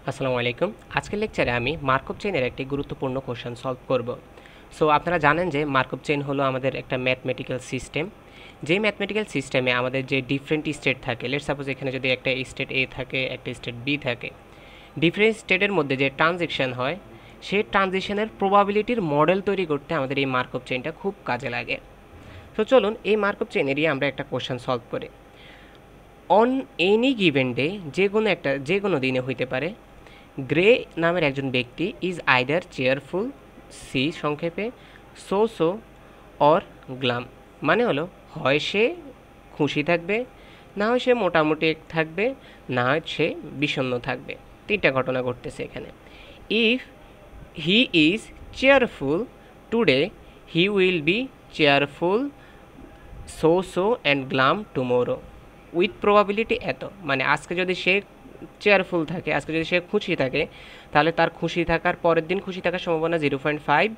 আসসালামু আলাইকুম। আজকের লেকচারে আমি মার্কভ চেইনের একটি গুরুত্বপূর্ণ কোশ্চেন সলভ করব। সো আপনারা জানেন যে মার্কভ চেইন হলো আমাদের একটা ম্যাথমেটিক্যাল সিস্টেম। যেই ম্যাথমেটিক্যাল সিস্টেমে আমাদের যে ডিফারেন্ট স্টেট থাকে, লেটস সাপোজ এখানে যদি একটা স্টেট এ থাকে, একটা স্টেট বি থাকে, ডিফারেন্ট স্টেটের মধ্যে যে ট্রানজিশন হয়, সেই ট্রানজিশনের প্রবাবিলিটির মডেল তৈরি করতে আমাদের এই মার্কভ চেইনটা খুব কাজে লাগে। তো চলুন এই মার্কভ চেইনেরই আমরা একটা কোশ্চেন সলভ করি। অন এনি গিভেন ডে, যে কোনো দিনে হইতে পারে, গ্রে নামের একজন ব্যক্তি ইজ আইদার চেয়ারফুল, সি সংক্ষেপে, সো অর গ্লাম, মানে হলো হয় সে খুশি থাকবে, না হয় সে মোটামুটি থাকবে, না হয় সে বিষণ্ণ থাকবে। তিনটা ঘটনা ঘটতেছে এখানে। If he is cheerful today, he will be cheerful so and glam tomorrow with probability এত, মানে আজকে যদি সে চেয়ারফুল থাকে, আজকে যদি সে খুশি থাকে, তাহলে তার খুশি থাকার পরের দিন খুশি থাকার সম্ভাবনা 0.5,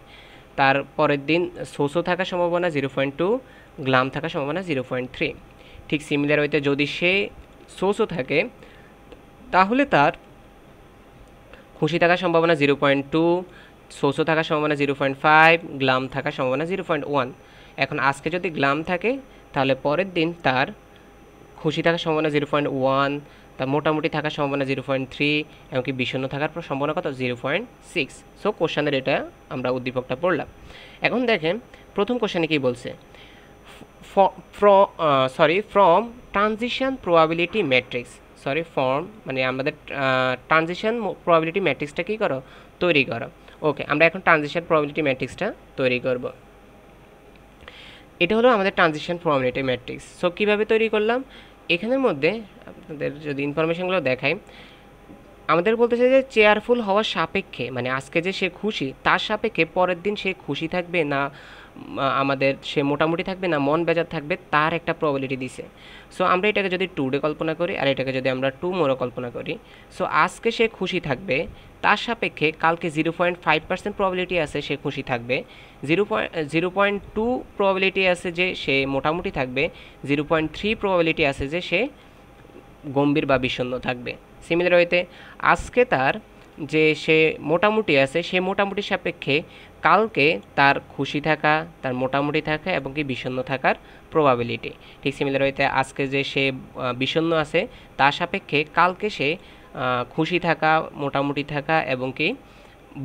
তার পরের দিন সোসো থাকার সম্ভাবনা 0.2, গ্লাম থাকার সম্ভাবনা 0.3। ঠিক সিমিলার হইতে যদি সে সোসো থাকে, তাহলে তার খুশি থাকার সম্ভাবনা 0.2, সোসো থাকার সম্ভাবনা 0.5, গ্লাম থাকার সম্ভাবনা 0.1। এখন আজকে যদি গ্লাম থাকে, তাহলে পরের দিন তার খুশি থাকার সম্ভাবনা 0.1, তার মোটামুটি থাকার সম্ভাবনা 0.3, এমনকি বিষণ্ণ থাকার সম্ভাবনা কত 0.6। সো কোশ্চেনের এটা আমরা উদ্দীপকটা পড়লাম। এখন দেখেন প্রথম কোশ্চেনে কি বলছে, from transition probability matrix, form মানে আমাদের ট্রানজিশন প্রবাবিলিটি ম্যাট্রিক্সটা কী করো, তৈরি করো। ওকে, আমরা এখন ট্রানজিশন প্রবাবিলিটি ম্যাট্রিক্সটা তৈরি করব। এটা হলো আমাদের ট্রানজিশন প্রবাবিলিটি ম্যাট্রিক্স। সো কীভাবে তৈরি করলাম, এখানের মধ্যে আপনাদের যদি ইনফরমেশনগুলো দেখাই, আমাদের বলতেছে যে চেয়ারফুল হওয়ার সাপেক্ষে, মানে আজকে যে সে খুশি তার সাপেক্ষে পরের দিন সে খুশি থাকবে না, আমাদের সে মোটামুটি থাকবে না মন বেজার থাকবে, তার একটা প্রবাবিলিটি দিছে। সো আমরা এটাকে যদি টুডে কল্পনা করি আর এটাকে যদি আমরা টুমোরো কল্পনা করি, সো আজকে সে খুশি থাকবে, তার সাপেক্ষে কালকে 0.5% প্রবাবিলিটি আছে সে খুশি থাকবে, 0.2 প্রবাবিলিটি আছে যে সে মোটামুটি থাকবে, 0.3 প্রবাবিলিটি আছে যে সে গম্ভীর বা বিষণ্ণ থাকবে। সিমিলার হইতে আজকে তার যে সে মোটামুটি আছে, সে মোটামুটি সাপেক্ষে কালকে তার খুশি থাকা, তার মোটামুটি থাকা এবং কি বিষণ্ণ থাকার প্রবাবিলিটি। ঠিক সিমিলার হইতে আজকে যে সে বিষণ্ণ আছে, তার সাপেক্ষে কালকে সে খুশি থাকা, মোটামুটি থাকা এবং কি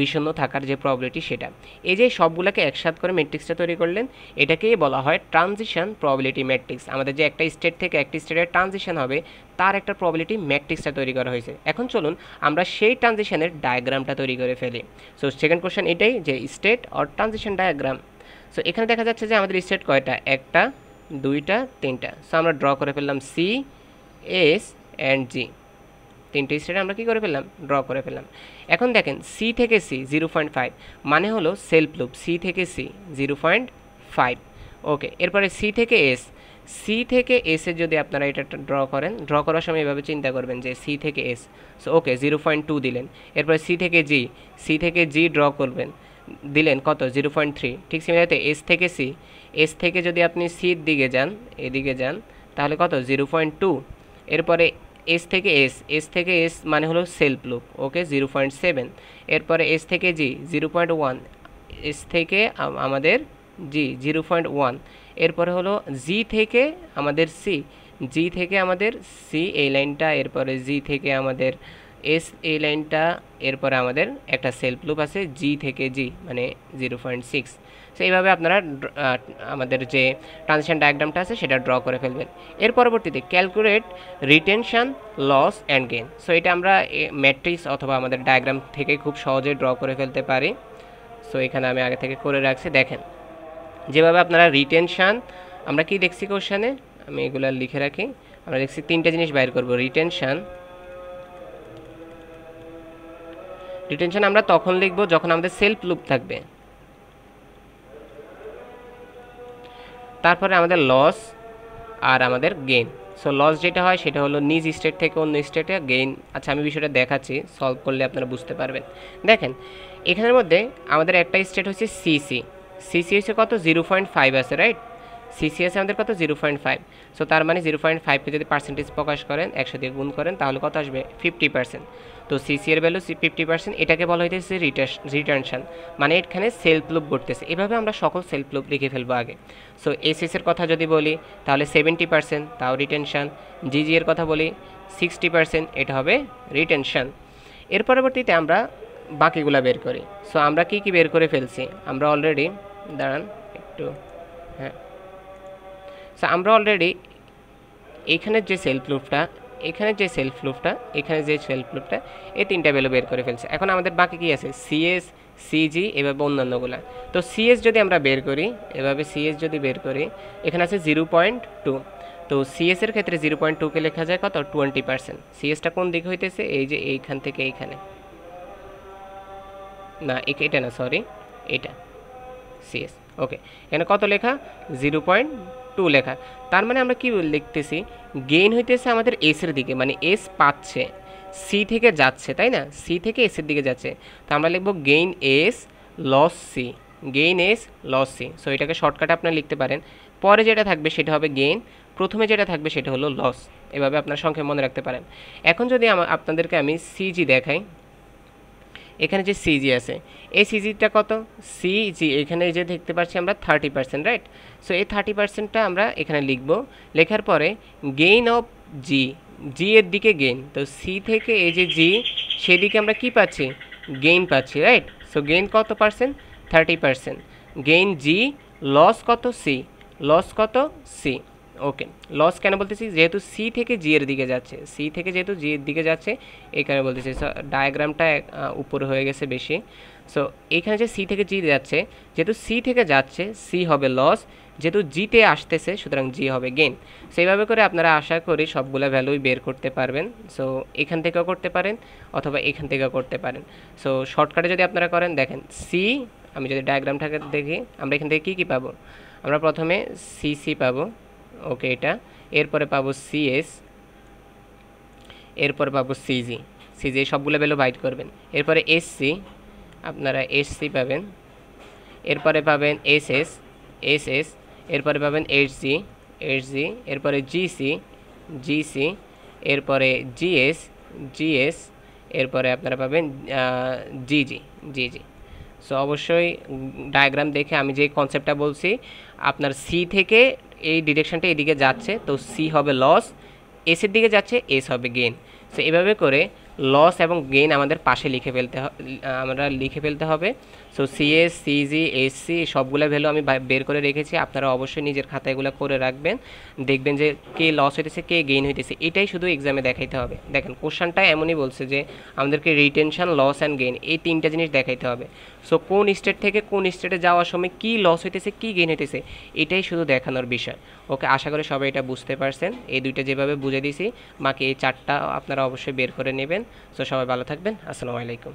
বিষণ্ণ থাকার যে প্রবাবিলিটি সেটা। এই যে সবগুলোকে একসাথে করে ম্যাট্রিক্সটা তৈরি করলেন, এটাকেই বলা হয় ট্রানজিশন প্রবাবিলিটি ম্যাট্রিক্স। আমাদের যে একটা স্টেট থেকে একটি স্টেটের ট্রানজিশন হবে, তার একটা প্রবাবিলিটি ম্যাট্রিক্সটা তৈরি করা হয়েছে। এখন চলুন আমরা সেই ট্রানজিশনের ডায়াগ্রামটা তৈরি করে ফেলি। সো সেকেন্ড কোশ্চেন এটাই যে state or transition diagram. So এখানে দেখা যাচ্ছে যে আমাদের স্টেট কয়টা, একটা, দুইটা, তিনটা। সো আমরা ড্র করে ফেললাম সি, এস অ্যান্ড জি। তিনটে স্টেট আমরা কী করে ফেললাম, ড্র করে ফেললাম। এখন দেখেন সি থেকে সি 0.5, মানে হলো সেলফ লুপ, সি থেকে সি 0.5। ওকে, এরপরে সি থেকে এস, সি থেকে এসের যদি আপনারা এটা ড্র করেন, ড্র করার সময় এভাবে চিন্তা করবেন যে সি থেকে এস। সো ওকে 0.2 দিলেন। এরপরে সি থেকে জি, সি থেকে জি ড্র করবেন, দিলেন কত 0.3। ঠিক সিমিলারতে এস থেকে সি, এস থেকে যদি আপনি সির দিকে যান, এদিকে যান, তাহলে কত 0.2। এরপরে এস থেকে এস, এস থেকে এস মানে হলো সেলফ লুপ, ওকে 0.7। এরপরে এস থেকে জি 0.1, এস থেকে আমাদের জি 0.1। এরপরে হলো জি থেকে আমাদের সি, জি থেকে আমাদের সি এই লাইনটা, এরপরে জি থেকে আমাদের এস এই লাইনটা, এরপরে আমাদের একটা সেলফ লুপ আছে জি থেকে জি মানে 0.6। সো এইভাবে আপনারা আমাদের যে ট্রানজিশন ডায়াগ্রামটা আছে সেটা ড্র করে ফেলবেন। এর পরবর্তীতে calculate retention, loss and gain. So এটা আমরা ম্যাট্রিক্স অথবা আমাদের ডায়াগ্রাম থেকে খুব সহজে ড্র করে ফেলতে পারি। সো এখানে আমি আগে থেকে করে রাখছি, দেখেন যেভাবে আপনারা রিটেনশন, আমরা কি দেখছি কোশ্চেনে, আমি এগুলো লিখে রাখি, আমরা দেখছি তিনটা জিনিস বাইর করব। রিটেনশন আমরা তখন লিখব যখন আমাদের সেলফ লুপ থাকবে। তারপরে আমাদের লস আর আমাদের গেইন। সো লস যেটা হয় সেটা হলো নিজ স্টেট থেকে অন্য স্টেটে গেইন। আচ্ছা আমি বিষয়টা দেখাচ্ছি, সলভ করলে আপনারা বুঝতে পারবেন। দেখেন এখানের মধ্যে আমাদের একটা স্টেট হচ্ছে সিসি, সিসি হচ্ছে কত 0.5 আছে, রাইট? সিসি আছে আমাদের কত 0.5। সো তার মানে 0.5কে যদি পার্সেন্টেজ প্রকাশ করেন, 100 দিয়ে গুণ করেন, তাহলে কত আসবে 50%। তো সিসি এর ভ্যালু 50%, এটাকে বলা হইতেছে রিটেনশন, মানে এখানে সেলফ লুপ ঘটতেছে। এভাবে আমরা সকল সেলফ লুপ লিখে ফেলবো আগে। সো এসএস এর কথা যদি বলি তাহলে 70%, তাও রিটেনশন। জিজি এর কথা বলি 60%, এটা হবে রিটেনশন। এর পরবর্তীতে আমরা বাকিগুলা বের করি। সো আমরা কি কি বের করে ফেলছি, আমরা অলরেডি দাঁড়ান একটু, হ্যাঁ, সো আমরা অলরেডি এইখানের যে সেলফ লুপটা, এখানে যে সেলফ লুপটা, এখানে যে সেলফ লুপটা, এই তিনটা ভ্যালু বের করে ফেলছে। এখন আমাদের বাকি কি আছে, সিএস, সিজি, এভাবে অন্যান্যগুলা। তো সিএস যদি আমরা বের করি, এভাবে সিএস যদি বের করি, এখানে আছে 0.2। তো সিএস এর ক্ষেত্রে 0.2কে লেখা যায় কত, 20%। সিএসটা কোন দিকে হইতেছে, এই যে এইখান থেকে এইখানে, না এটা না, সরি, এটা সিএস। ওকে, এখানে কত লেখা, 0.2 লেখা। তার মানে আমরা কি লিখতেছি, গেইন হইতেছে আমাদের এস এর দিকে, মানে এস পাচ্ছে, সি থেকে যাচ্ছে, তাই না, সি থেকে এস এর দিকে যাচ্ছে। তো আমরা লিখবো gain S loss C, gain S loss C. So এটাকে শর্টকাটে আপনারা লিখতে পারেন। পরে যেটা থাকবে সেটা হবে গেইন, প্রথমে যেটা থাকবে সেটা হলো লস। এভাবে আপনার সংখ্যা মনে রাখতে পারেন। এখন যদি আপনাদেরকে আমি সিজি দেখাই, এখানে যে সিজি আছে, এই সিজিটা কত, সিজি এখানে যে দেখতে পাচ্ছি আমরা 30%, রাইট। সো এই 30%টা আমরা এখানে লিখব। লেখার পরে গেইন অফ জি, জি এর দিকে গেইন, তো সি থেকে এই যে জি, সেদিকে আমরা কি পাচ্ছি, গেইন পাচ্ছি, রাইট। সো গেইন কত পার্সেন্ট, 30%। গেইন জি, লস কত, সি, লস কত, সি। ওকে, লস কেন বলতেছি, যেহেতু সি থেকে জি এর দিকে যাচ্ছে, সি থেকে যেহেতু জি এর দিকে যাচ্ছে এই কারণে বলতেছি। ডায়াগ্রামটা উপরে হয়ে গেছে বেশি। সো এইখানে যে সি থেকে জি যাচ্ছে, যেহেতু সি থেকে যাচ্ছে সি হবে লস, যেহেতু জিতে আসতেছে সুতরাং জি হবে গেইন। সো এইভাবে করে আপনারা আশা করি সবগুলো ভ্যালুই বের করতে পারবেন। সো এখান থেকেও করতে পারেন অথবা এখান থেকেও করতে পারেন। সো শর্টকাটে যদি আপনারা করেন, দেখেন সি, আমি যদি ডায়াগ্রামটাকে দেখি, আমরা এখান থেকে কী কী পাবো, আমরা প্রথমে সিসি পাবো, ওকে এটা, এরপরে পাবো সিএস, এরপরে পাবো সিজি, সিজি সবগুলো ভ্যালু বাইট করবেন। এরপরে এসসি, আপনারা এসসি পাবেন, এরপরে পাবেন এসএস, এসএস, এরপরে পাবেন এইচজি, এইচজি, এরপরে জিসি, জিসি, এরপরে জিএস, জিএস, এরপরে আপনারা পাবেন জিজি, জিজি। সো অবশ্যই ডায়াগ্রাম দেখে আমি যে কনসেপ্টটা বলছি, আপনার সি থেকে এই ডিরেকশনটা এদিকে যাচ্ছে, তো সি হবে লস, এসের দিকে যাচ্ছে এস হবে গেইন। সো এভাবে করে লস এবং গেইন আমাদের পাশে লিখে ফেলতে হবে। সো সিএস, সিজি, এসসি সবগুলো ভ্যালু আমি বের করে রেখেছি, আপনারা অবশ্যই নিজের খাতায় এগুলো করে রাখবেন। দেখবেন যে কে লস হইতেছে কে গেইন হইতেছে, এটাই শুধু এক্সামে দেখাইতে হবে। দেখেন কোশ্চেনটা এমনই বলছে যে আমাদেরকে রিটেনশন, লস অ্যান্ড গেইন এই তিনটা জিনিস দেখাইতে হবে। সো কোন স্টেট থেকে কোন স্টেটে যাওয়ার সময় কী লস হইতেছে কী গেইন হইতেছে, এটাই শুধু দেখানোর বিষয়। ওকে, আশা করি সবাই এটা বুঝতে পারছেন। এই দুইটা যেভাবে বুঝে দিয়েছি, বাকি এই চারটা আপনারা অবশ্যই বের করে নেবেন। সো সবাই ভালো থাকবেন, আসসালামু আলাইকুম।